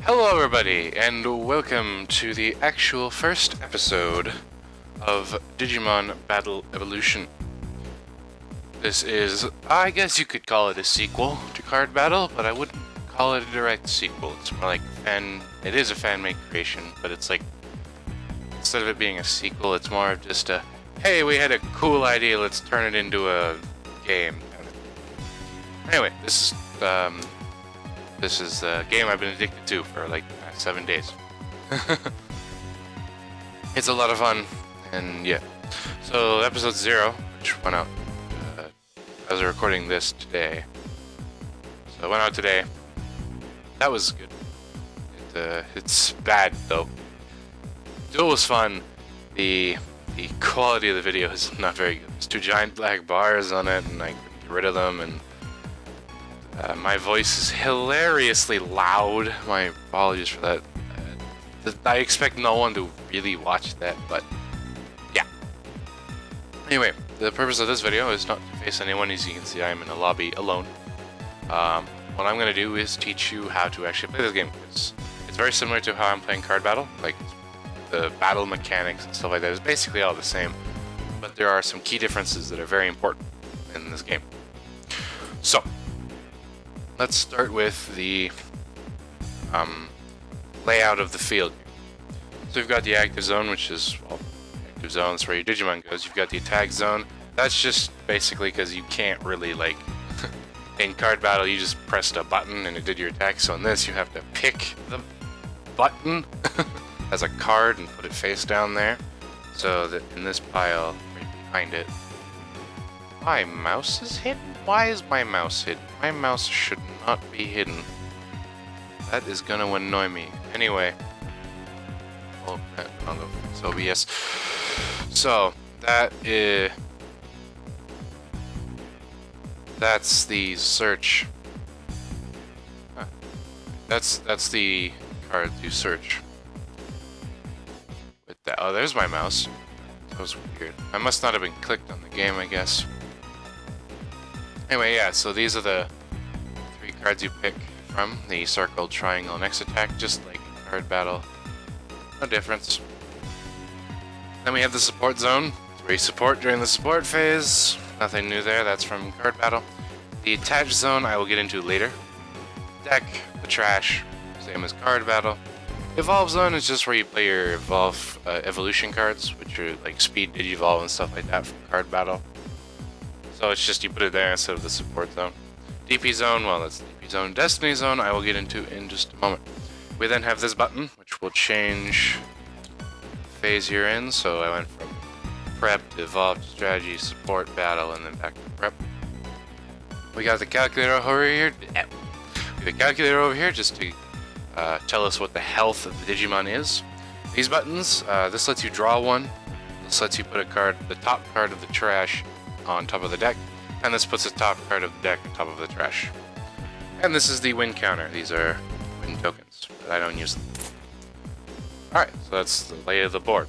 Hello everybody, and welcome to the actual first episode of Digimon Battle Evolution. This is, I guess you could call it a sequel to Card Battle, but I wouldn't call it a direct sequel. It's more like it is a fan-made creation, but it's like, instead of it being a sequel, it's more of just a, hey, we had a cool idea, let's turn it into a game. Anyway, this is a game I've been addicted to for like the past 7 days. It's a lot of fun, and yeah. So episode 0, which went out as we're recording this today. So it went out today. That was good. It's bad though. Duel was fun. The quality of the video is not very good. There's 2 giant black bars on it, and I couldn't get rid of them, and my voice is hilariously loud. My apologies for that. I expect no one to really watch that, but yeah. Anyway, the purpose of this video is not to face anyone. As you can see, I'm in a lobby alone. What I'm going to do is teach you how to actually play this game. It's very similar to how I'm playing Card Battle. Like, the battle mechanics and stuff like that is basically all the same, but there are some key differences that are very important in this game. So, let's start with the layout of the field. So we've got the active zone, which is, well, active zone, that's where your Digimon goes. You've got the attack zone. That's just basically because you can't really, like, in Card Battle, you just pressed a button and it did your attack. So in this, you have to pick the button as a card and put it face down there. So that in this pile, right behind it, my mouse is hidden? Why is my mouse hidden? My mouse should not be hidden. That is gonna annoy me. Anyway. Oh, I'll go fix OBS. So, that's the search. Huh. That's the card to search. With that, oh, there's my mouse. That was weird. I must not have been clicked on the game, I guess. Anyway, yeah, so these are the 3 cards you pick from. The circle, triangle, and X attack, just like in Card Battle. No difference. Then we have the support zone. It's where you support during the support phase. Nothing new there, that's from Card Battle. The attached zone I will get into later. Deck, the trash, same as Card Battle. Evolve zone is just where you play your evolution cards, which are like speed, digivolve, and stuff like that from Card Battle. So it's just you put it there instead of the support zone. DP zone, well, that's DP zone. Destiny zone I will get into in just a moment. We then have this button, which will change the phase you're in. So I went from prep to evolve to strategy, support, battle, and then back to prep. We got the calculator over here. We have the calculator over here just to tell us what the health of the Digimon is. These buttons, this lets you draw one. This lets you put a card, the top card of the trash, on top of the deck, and this puts the top card of the deck on top of the trash. And this is the win counter. These are win tokens, but I don't use them. Alright, so that's the lay of the board.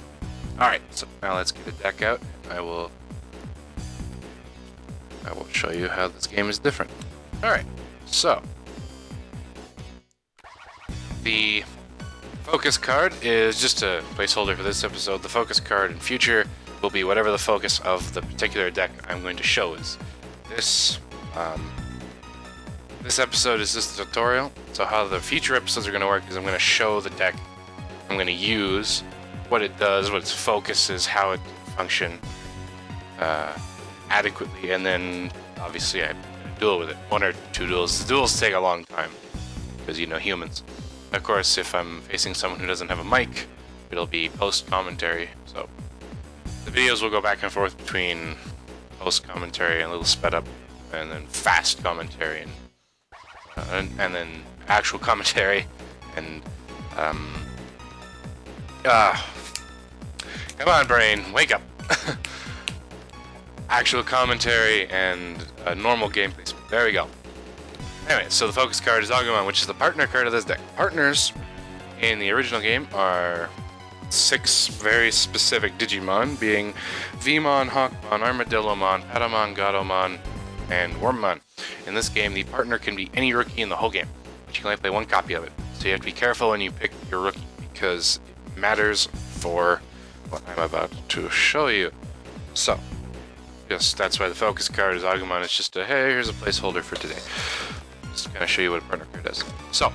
Alright, so now let's get the deck out, and I will show you how this game is different. Alright, so the focus card is just a placeholder for this episode. The focus card in future will be whatever the focus of the particular deck I'm going to show is. This episode is just a tutorial, so how the future episodes are going to work is I'm going to show the deck I'm going to use, what it does, what its focus is, how it function adequately, and then obviously I duel with it. 1 or 2 duels. The duels take a long time, because you know, humans. Of course, if I'm facing someone who doesn't have a mic, it'll be post-commentary, so the videos will go back and forth between post-commentary and a little sped up, and then fast commentary, and then actual commentary, and come on, brain, wake up. Actual commentary and normal gameplay. There we go. Anyway, so the focus card is Agumon, which is the partner card of this deck. Partners in the original game are 6 very specific Digimon, being Vmon, Hawkmon, Armadillomon, Patamon, Gatomon, and Wormmon. In this game, the partner can be any rookie in the whole game, but you can only play 1 copy of it. So you have to be careful when you pick your rookie, because it matters for what I'm about to show you. So, yes, that's why the focus card is Agumon. It's just a, hey, here's a placeholder for today. Just to kind of show you what a partner card does. So,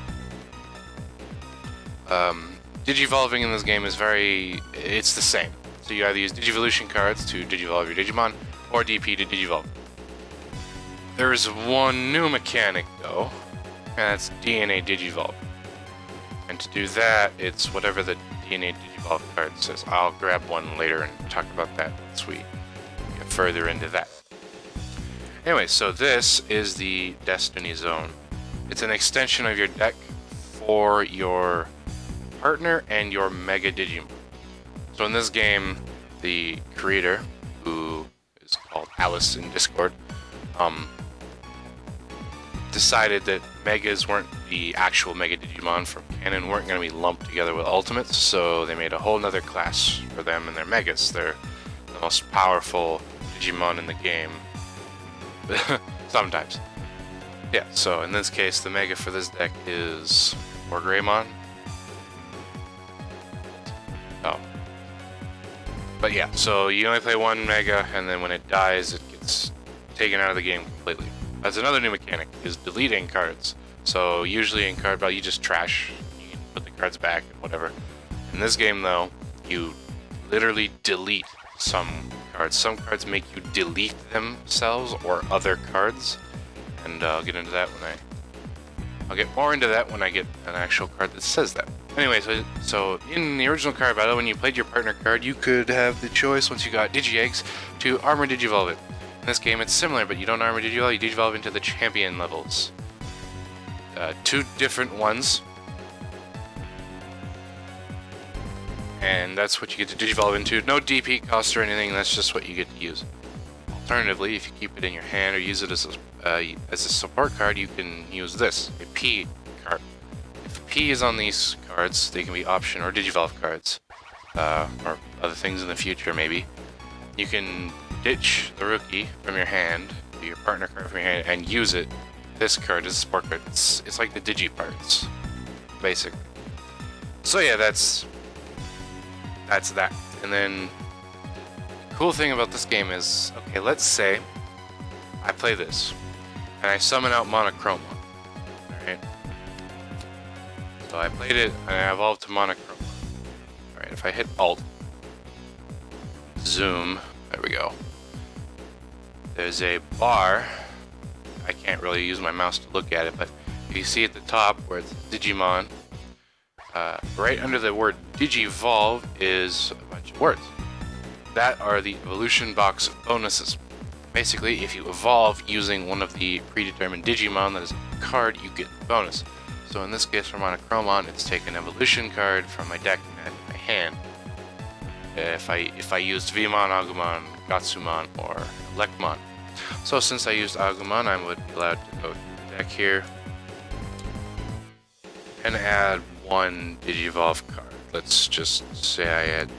Digivolving in this game is it's the same. So you either use Digivolution cards to Digivolve your Digimon, or DP to Digivolve. There is one new mechanic, though, and that's DNA Digivolve. And to do that, it's whatever the DNA Digivolve card says. I'll grab one later and talk about that once we get further into that. Anyway, so this is the Destiny Zone. It's an extension of your deck for your partner and your Mega Digimon. So in this game, the creator, who is called Alice in Discord, decided that Megas weren't the actual Mega Digimon from canon, weren't going to be lumped together with Ultimates, so they made a whole nother class for them and their Megas. They're the most powerful Digimon in the game. Sometimes. Yeah, so in this case, the Mega for this deck is Greymon. Oh. But yeah, so you only play one Mega, and then when it dies, it gets taken out of the game completely. That's another new mechanic, is deleting cards. So usually in card battle, you just trash, you can put the cards back and whatever. In this game though, you literally delete some cards. Some cards make you delete themselves or other cards, and I'll get into that I'll get more into that when I get an actual card that says that. Anyway, so in the original card battle, when you played your partner card, you could have the choice, once you got Digi-Eggs, to Armor Digivolve it. In this game, it's similar, but you don't Armor Digivolve, you Digivolve into the champion levels. Two different ones. And that's what you get to Digivolve into. No DP cost or anything, that's just what you get to use. Alternatively, if you keep it in your hand or use it as a support card, you can use this, a P card. If P is on these cards, they can be option or Digivolve cards, or other things in the future maybe. You can ditch the rookie from your hand, your partner card from your hand, and use it. This card is a support card. It's like the Digi parts, basically. So yeah, that's that. And then the cool thing about this game is, okay, let's say I play this and I summon out Monochroma. Alright. So I played it and I evolved to Monochroma. Alright, if I hit Alt, zoom, there we go. There's a bar. I can't really use my mouse to look at it, but if you see at the top where it's Digimon, right under the word Digivolve is a bunch of words. That are the evolution box bonuses. Basically, if you evolve using one of the predetermined Digimon that is a card, you get the bonus. So in this case for Monochromon, it's take an evolution card from my deck and add it to my hand. If I used Vmon, Agumon, Gatsumon, or Lekmon. So since I used Agumon, I would be allowed to go through the deck here and add one Digivolve card. Let's just say I add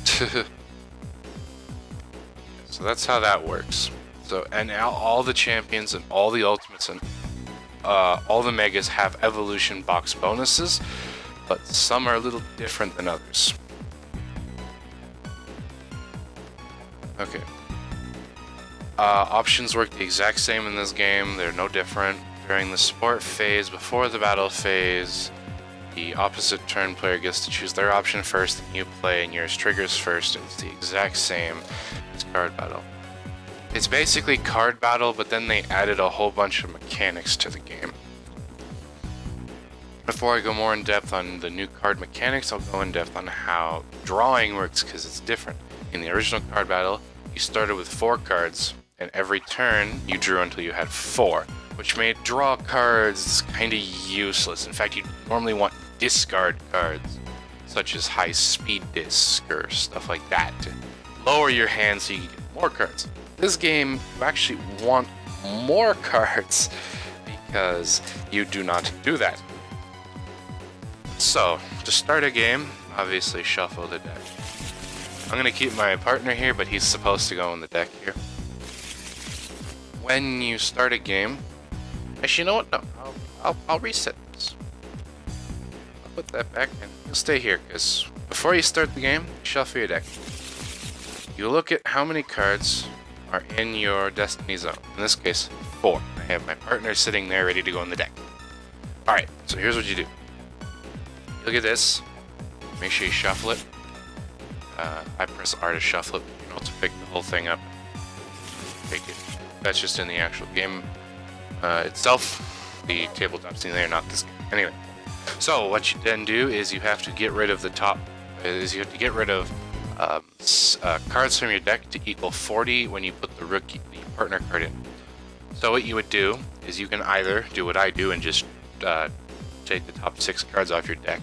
Digivolve. So that's how that works. So, and now all the champions and all the ultimates and all the megas have evolution box bonuses, but some are a little different than others. Okay. Options work the exact same in this game. They're no different. During the support phase, before the battle phase, the opposite turn player gets to choose their option first, and you play, and yours triggers first. It's the exact same as card battle. It's basically card battle, but then they added a whole bunch of mechanics to the game. Before I go more in depth on the new card mechanics, I'll go in depth on how drawing works, because it's different. In the original card battle, you started with 4 cards, and every turn you drew until you had 4, which made draw cards kind of useless. In fact, you normally want discard cards, such as high speed disc or stuff like that, to lower your hand so you can get more cards. This game, you actually want more cards because you do not do that. So, to start a game, obviously shuffle the deck. I'm going to keep my partner here, but he's supposed to go in the deck here. When you start a game, Actually, you know what? No, I'll reset this. I'll put that back and you'll stay here, because before you start the game, shuffle your deck. You look at how many cards are in your Destiny Zone. In this case, 4. I have my partner sitting there ready to go in the deck. Alright, so here's what you do. You look at this. Make sure you shuffle it. I press R to shuffle it. You can also pick the whole thing up. Take it. That's just in the actual game itself. The tabletop scene there, not this game. Anyway, so what you then do is you have to get rid of the top. You have to get rid of cards from your deck to equal 40 when you put the partner card in. So what you would do is you can either do what I do and just take the top 6 cards off your deck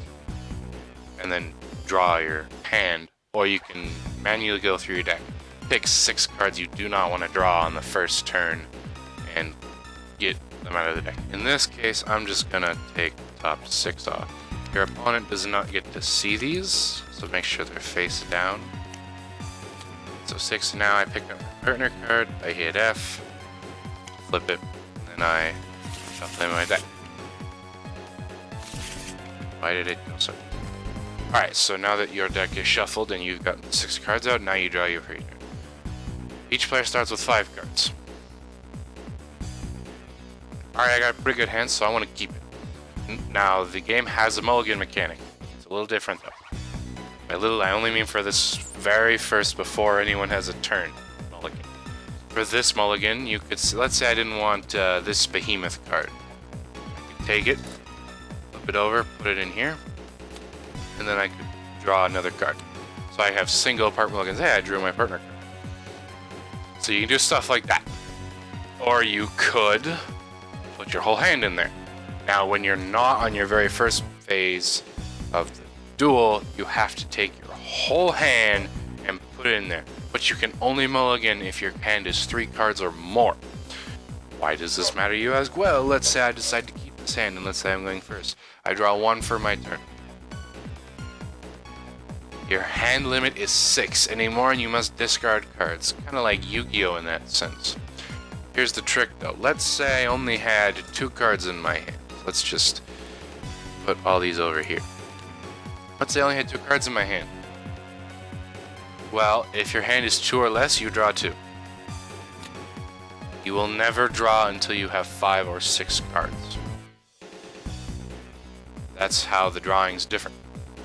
and then draw your hand, or you can manually go through your deck, pick 6 cards you do not want to draw on the first turn, and get them out of the deck. In this case, I'm just gonna take the top 6 off. Your opponent does not get to see these, so make sure they're face down. So 6 now, I pick up my partner card, I hit F, flip it, and then I shuffle in my deck. Why did it go so? Alright, so now that your deck is shuffled and you've gotten 6 cards out, now you draw your free turn. Each player starts with 5 cards. Alright, I got a pretty good hand, so I want to keep it. Now, the game has a mulligan mechanic. It's a little different though. By little, I only mean for this very first, before anyone has a turn, mulligan. For this mulligan, you could, let's say I didn't want this behemoth card. I could take it, flip it over, put it in here, and then I could draw another card. So I have single part mulligans. Hey, I drew my partner card. So you can do stuff like that. Or you could put your whole hand in there. Now, when you're not on your very first phase of the duel, you have to take your whole hand and put it in there. But you can only mulligan if your hand is 3 cards or more. Why does this matter, you ask? Well, let's say I decide to keep this hand, and let's say I'm going first. I draw 1 for my turn. Your hand limit is 6 anymore, and you must discard cards. Kind of like Yu-Gi-Oh! In that sense. Here's the trick, though. Let's say I only had 2 cards in my hand. Let's just put all these over here. Let's say I only had 2 cards in my hand. Well, if your hand is 2 or less, you draw 2. You will never draw until you have 5 or 6 cards. That's how the drawing's different.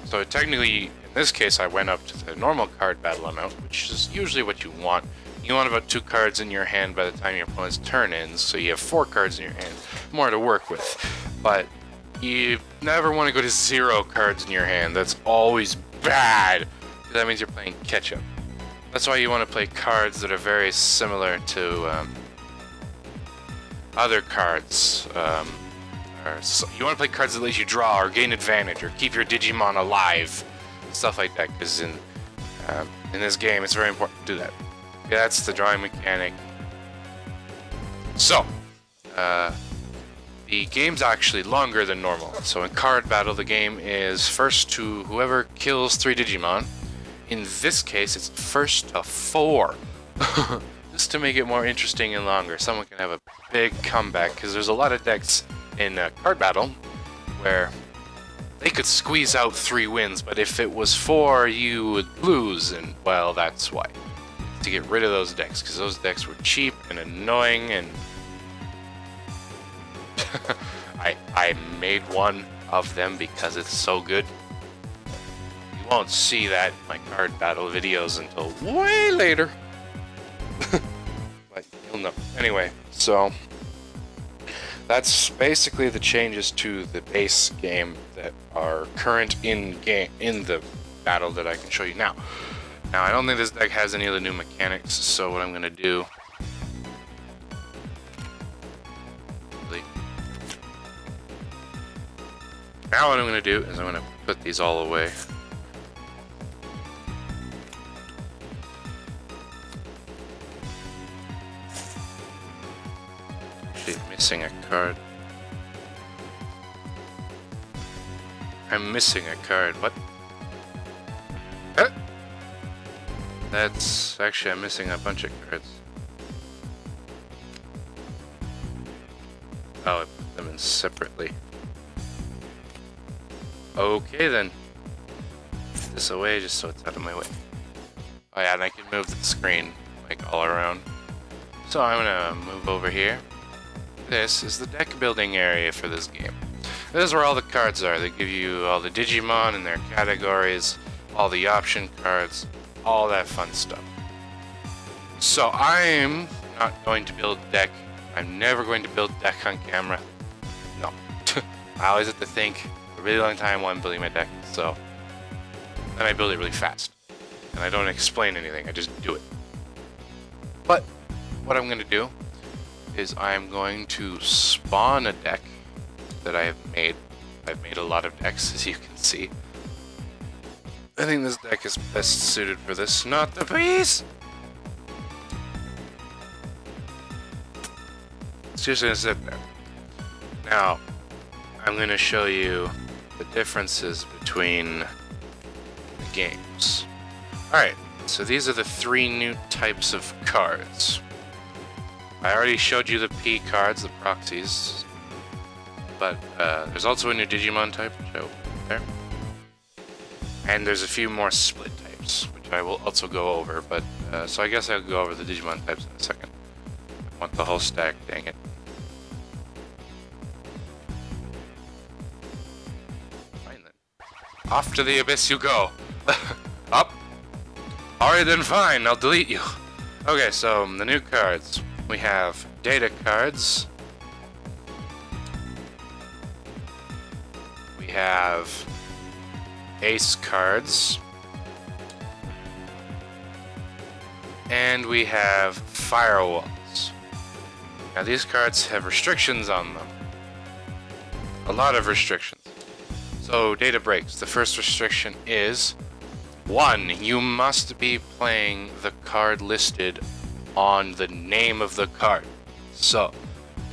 So technically, in this case, I went up to the normal card battle amount, which is usually what you want. You want about 2 cards in your hand by the time your opponent's turn ends, so you have 4 cards in your hand, more to work with. But you never want to go to 0 cards in your hand. That's always bad, because that means you're playing catch-up. That's why you want to play cards that are very similar to other cards. You want to play cards that let you draw or gain advantage or keep your Digimon alive, stuff like that. Because in this game, it's very important to do that. Yeah, that's the drawing mechanic. So, the game's actually longer than normal. So in card battle, the game is first to whoever kills 3 Digimon. In this case, it's first to 4. Just to make it more interesting and longer. Someone can have a big comeback, because there's a lot of decks in card battle where they could squeeze out 3 wins, but if it was 4, you would lose, and well, that's why. To get rid of those decks, because those decks were cheap and annoying, and I made one of them because it's so good. You won't see that in my card battle videos until way later. But you'll know. Anyway, so that's basically the changes to the base game that are current in the battle that I can show you now. Now, I don't think this deck has any of the new mechanics, so what I'm going to do... Now what I'm going to do is I'm going to put these all away. Actually, missing a card. I'm missing a card. What? That's actually, I'm missing a bunch of cards. Oh, ones separately. Okay then. Put this away just so it's out of my way. Oh yeah, and I can move the screen like all around. So I'm gonna move over here. This is the deck building area for this game. This is where all the cards are. They give you all the Digimon and their categories, all the option cards, all that fun stuff. So I'm not going to build a deck. I'm never going to build a deck on camera. No. I always have to think a really long time while I'm building my deck. So then I build it really fast. And I don't explain anything, I just do it. But what I'm going to do is I'm going to spawn a deck that I have made. I've made a lot of decks, as you can see. I think this deck is best suited for this. Not the bees! It's just going to sit there. Now, I'm going to show you the differences between the games. Alright, so these are the 3 new types of cards. I already showed you the P cards, the proxies, but there's also a new Digimon type, which I will put there. And there's a few more split types, which I will also go over, but so I guess I'll go over the Digimon types in a second. I want the whole stack, dang it. Fine then. Off to the abyss you go! Up! Alright then, fine, I'll delete you. Okay, so the new cards. We have data cards. We have ace cards. And we have firewalls. Now these cards have restrictions on them. A lot of restrictions. So data breaks. The first restriction is 1. You must be playing the card listed on the name of the card. So,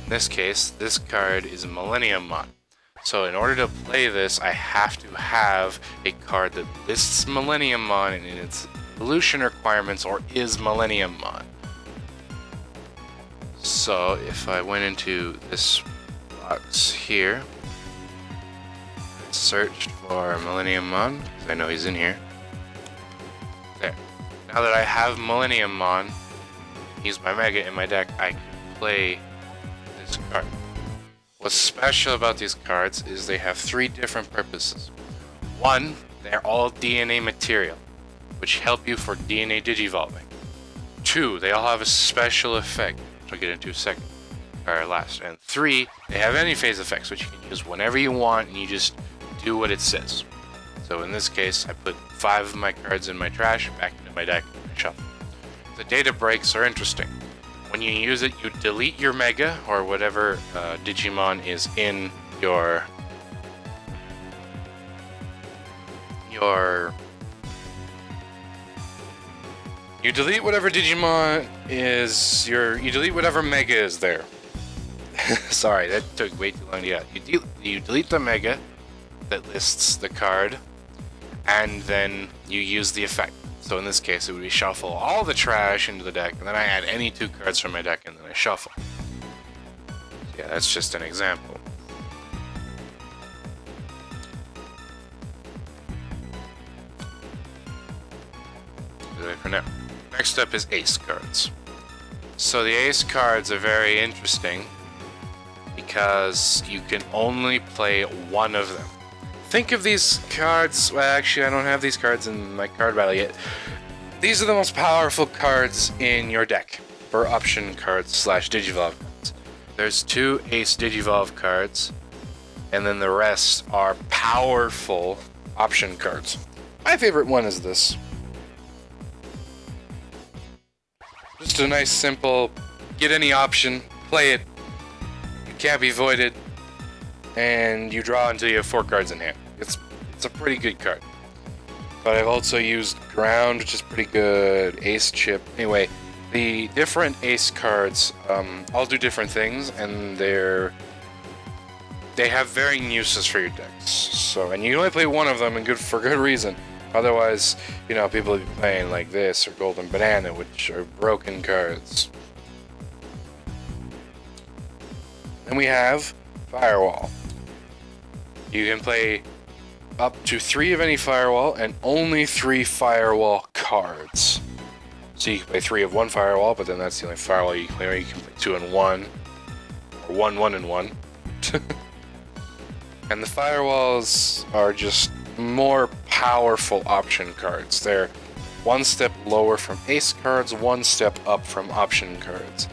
in this case, this card is Millenniummon. So in order to play this, I have to have a card that lists Millenniummon in its evolution requirements or is Millenniummon. So if I went into this box here, I searched for Millenniummon, because I know he's in here. There. Now that I have Millenniummon, use my Mega in my deck, I can play this card. What's special about these cards is they have 3 different purposes. 1, they're all DNA material, which help you for DNA digivolving. 2, they all have a special effect, which I'll get into a second, or last. And 3, they have any phase effects, which you can use whenever you want, and you just do what it says. So in this case, I put 5 of my cards in my trash, back into my deck, and shuffle. The data breaks are interesting. When you use it, you delete your Mega, or whatever Digimon is in your you delete whatever Digimon is you delete whatever Mega is there. Sorry, that took way too long to get. You delete the Mega that lists the card, and then you use the effect. So in this case, it would be shuffle all the trash into the deck, and then I add any 2 cards from my deck, and then I shuffle. Yeah, that's just an example. Do it for now. Next up is ace cards. So the ace cards are very interesting because you can only play 1 of them. Think of these cards, well actually I don't have these cards in my card battle yet. These are the most powerful cards in your deck for option cards / Digivolve cards. There's 2 Ace Digivolve cards, and then the rest are powerful option cards. My favorite one is this. Just a nice simple, get any option, play it, it can't be voided, and you draw until you have 4 cards in hand. It's a pretty good card. But I've also used Ground, which is pretty good, Ace Chip. Anyway, the different Ace cards all do different things, and they have varying uses for your decks. So, and you can only play 1 of them, and for good reason. Otherwise, you know, people would be playing like this or Golden Banana, which are broken cards. Then we have Firewall. You can play up to 3 of any firewall and only 3 firewall cards. So you can play 3 of one firewall, but then that's the only firewall you can play. Or you can play 2 and 1, or 1, 1 and 1. And the firewalls are just more powerful option cards. They're 1 step lower from ace cards, 1 step up from option cards.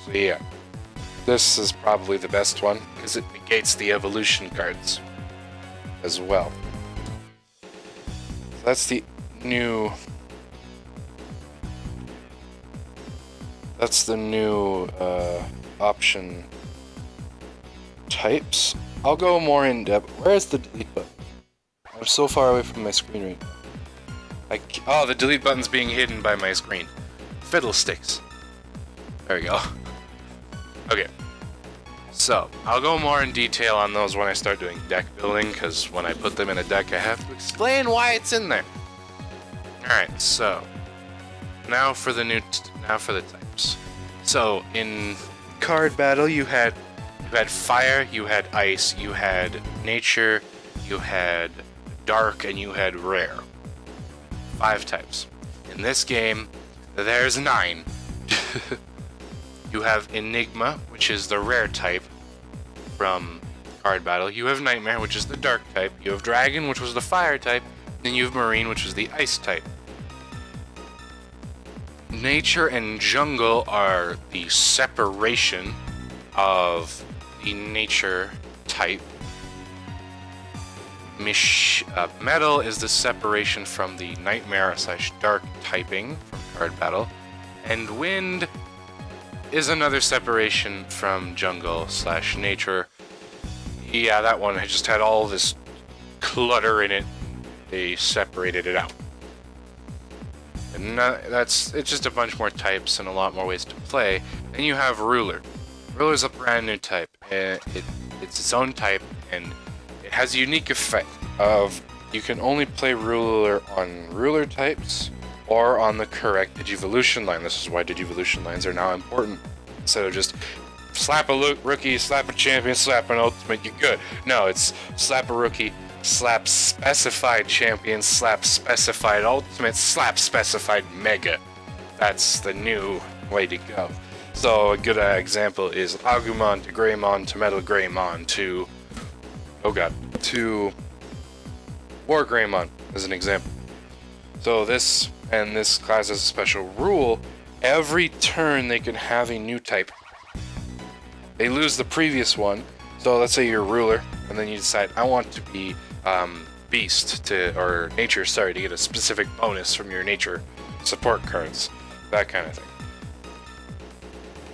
So yeah, this is probably the best one because it negates the evolution cards as well. So that's the new. That's the new option types. I'll go more in depth. Where's the delete button? I'm so far away from my screen right now. Oh, the delete button's being hidden by my screen. Fiddlesticks. There we go. Okay. So, I'll go more in detail on those when I start doing deck building, because when I put them in a deck I have to explain why it's in there. Alright, so now for the types. So, in card battle you had fire, you had ice, you had nature, you had dark, and you had rare. 5 types. In this game, there's 9. You have Enigma, which is the rare type from card battle. You have Nightmare, which is the dark type. You have Dragon, which was the fire type. Then you have Marine, which was the ice type. Nature and Jungle are the separation of the nature type. Metal is the separation from the Nightmare / dark typing from card battle. And Wind is another separation from Jungle / nature. Yeah, that one just had all this clutter in it. They separated it out. And it's just a bunch more types and a lot more ways to play. Then you have Ruler. Ruler is a brand new type. It's its own type, and it has a unique effect of you can only play Ruler on Ruler types or on the correct Digivolution line. This is why Digivolution lines are now important. Instead of just slap a rookie, slap a champion, slap an ultimate, you're good. No, it's slap a rookie, slap specified champion, slap specified ultimate, slap specified mega. That's the new way to go. So a good example is Agumon to Greymon to Metal Greymon to, oh god, to War Greymon as an example. So this class has a special rule. Every turn they can have a new type. They lose the previous one. So let's say you're Ruler, and then you decide, I want to be Beast or Nature, sorry, to get a specific bonus from your Nature support cards. That kind of thing.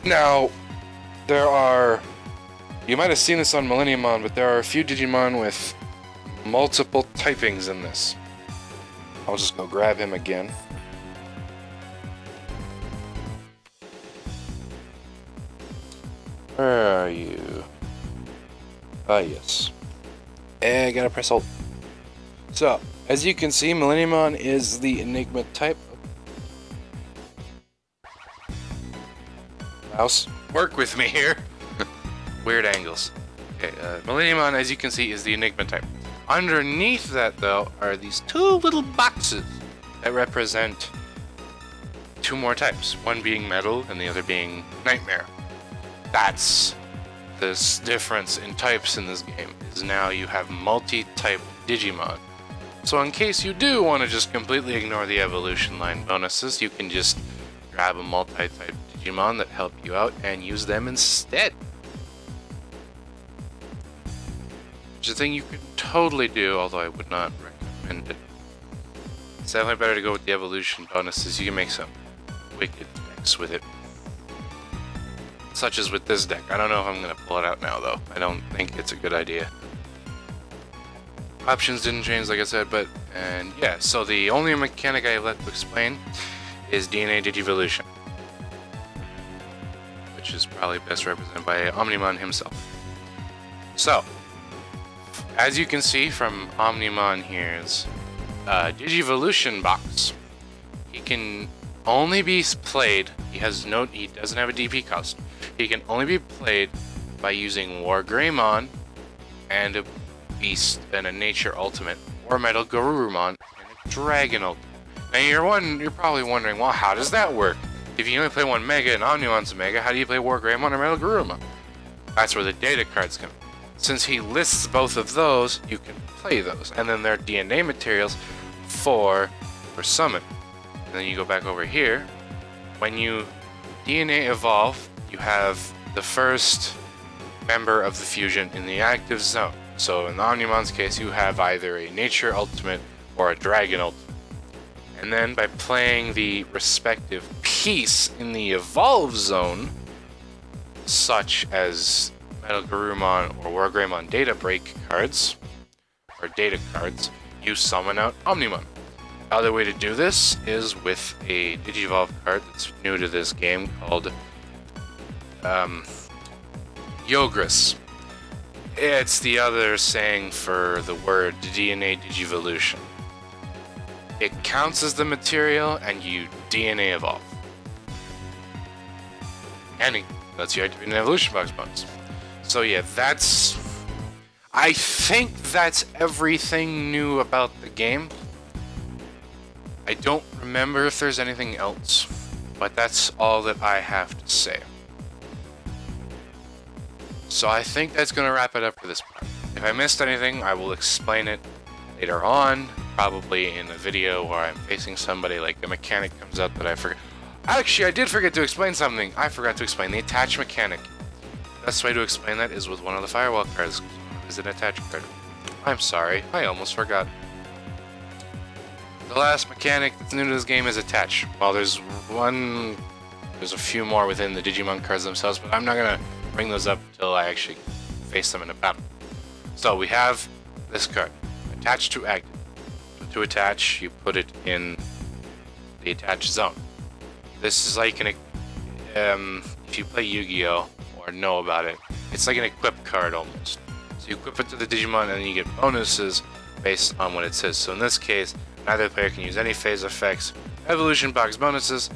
Now, you might have seen this on Millenniumon, but there are a few Digimon with multiple typings in this. I'll just go grab him again. Where are you? Ah, yes. And I gotta press Alt. So, as you can see, Millenniumon is the Enigma type. Mouse, work with me here. Weird angles. Okay, Millenniumon, as you can see, is the Enigma type. Underneath that, though, are these 2 little boxes that represent 2 more types. One being Metal, and the other being Nightmare. That's this difference in types in this game, is now you have multi-type Digimon. So in case you do want to just completely ignore the evolution line bonuses, you can just grab a multi-type Digimon that help you out and use them instead. Which is a thing you could totally do, although I would not recommend it. It's definitely better to go with the evolution bonuses. You can make some wicked decks with it. Such as with this deck. I don't know if I'm going to pull it out now, though. I don't think it's a good idea. Options didn't change, like I said, and yeah, so the only mechanic I have left to explain is DNA Digivolution, which is probably best represented by Omnimon himself. So, as you can see from Omnimon here's Digivolution box, he can only be played, he doesn't have a DP cost. He can only be played by using War Greymon and a Beast and a Nature Ultimate, or Metal Garurumon and a Dragon Ultimate. Now you're probably wondering, well, how does that work? If you only play one Mega and Omnimon's a Mega, how do you play War Greymon or Metal Garurumon? That's where the data cards come in. Since he lists both of those, you can play those, and then they're DNA materials for summon. And then you go back over here. When you DNA evolve, you have the first member of the fusion in the active zone. So in the Omnimon's case, you have either a Nature Ultimate or a Dragon Ultimate. And then by playing the respective piece in the evolve zone, such as Metal Garurumon or War Greymon data break cards, or data cards, you summon out Omnimon. The other way to do this is with a Digivolve card that's new to this game called Yogris. It's the other saying for the word DNA Digivolution. It counts as the material and you DNA evolve. And it lets you activate an evolution box bonus. So yeah, I think that's everything new about the game. I don't remember if there's anything else, but that's all that I have to say. So I think that's going to wrap it up for this part. If I missed anything, I will explain it later on, probably in a video where I'm facing somebody, like a mechanic comes out that I forgot. Actually, I did forget to explain something. I forgot to explain the attach mechanic. The best way to explain that is with one of the firewall cards. Is an attach card. I'm sorry, I almost forgot. The last mechanic that's new to this game is attach. Well, there's a few more within the Digimon cards themselves, but I'm not gonna bring those up until I actually face them in a battle. So we have this card, attach to active. To attach, you put it in the attached zone. This is like an, if you play Yu-Gi-Oh! Or know about it, it's like an equip card almost. So you equip it to the Digimon and then you get bonuses based on what it says. So in this case, neither player can use any phase effects, evolution box bonuses,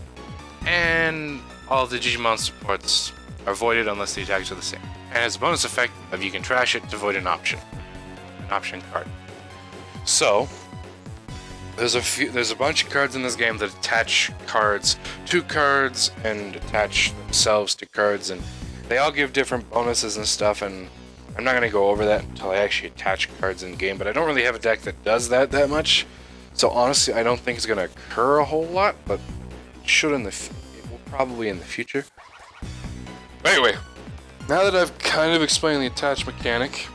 and all the Digimon supports are voided unless the attacks are the same. And as a bonus effect of you can trash it to void an option card. So there's a bunch of cards in this game that attach cards to cards and attach themselves to cards, and they all give different bonuses and stuff, and I'm not going to go over that until I actually attach cards in game, but I don't really have a deck that does that much. So honestly, I don't think it's going to occur a whole lot, but it should it will probably in the future. But anyway, now that I've kind of explained the attach mechanic,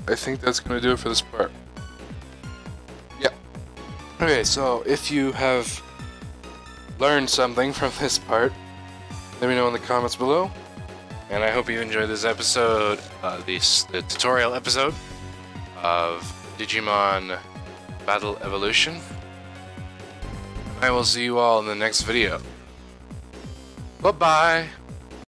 I think that's going to do it for this part. Yeah. Okay, so if you have learned something from this part, let me know in the comments below. And I hope you enjoyed this episode, the tutorial episode of Digimon Battle Evolution. I will see you all in the next video. Bye-bye!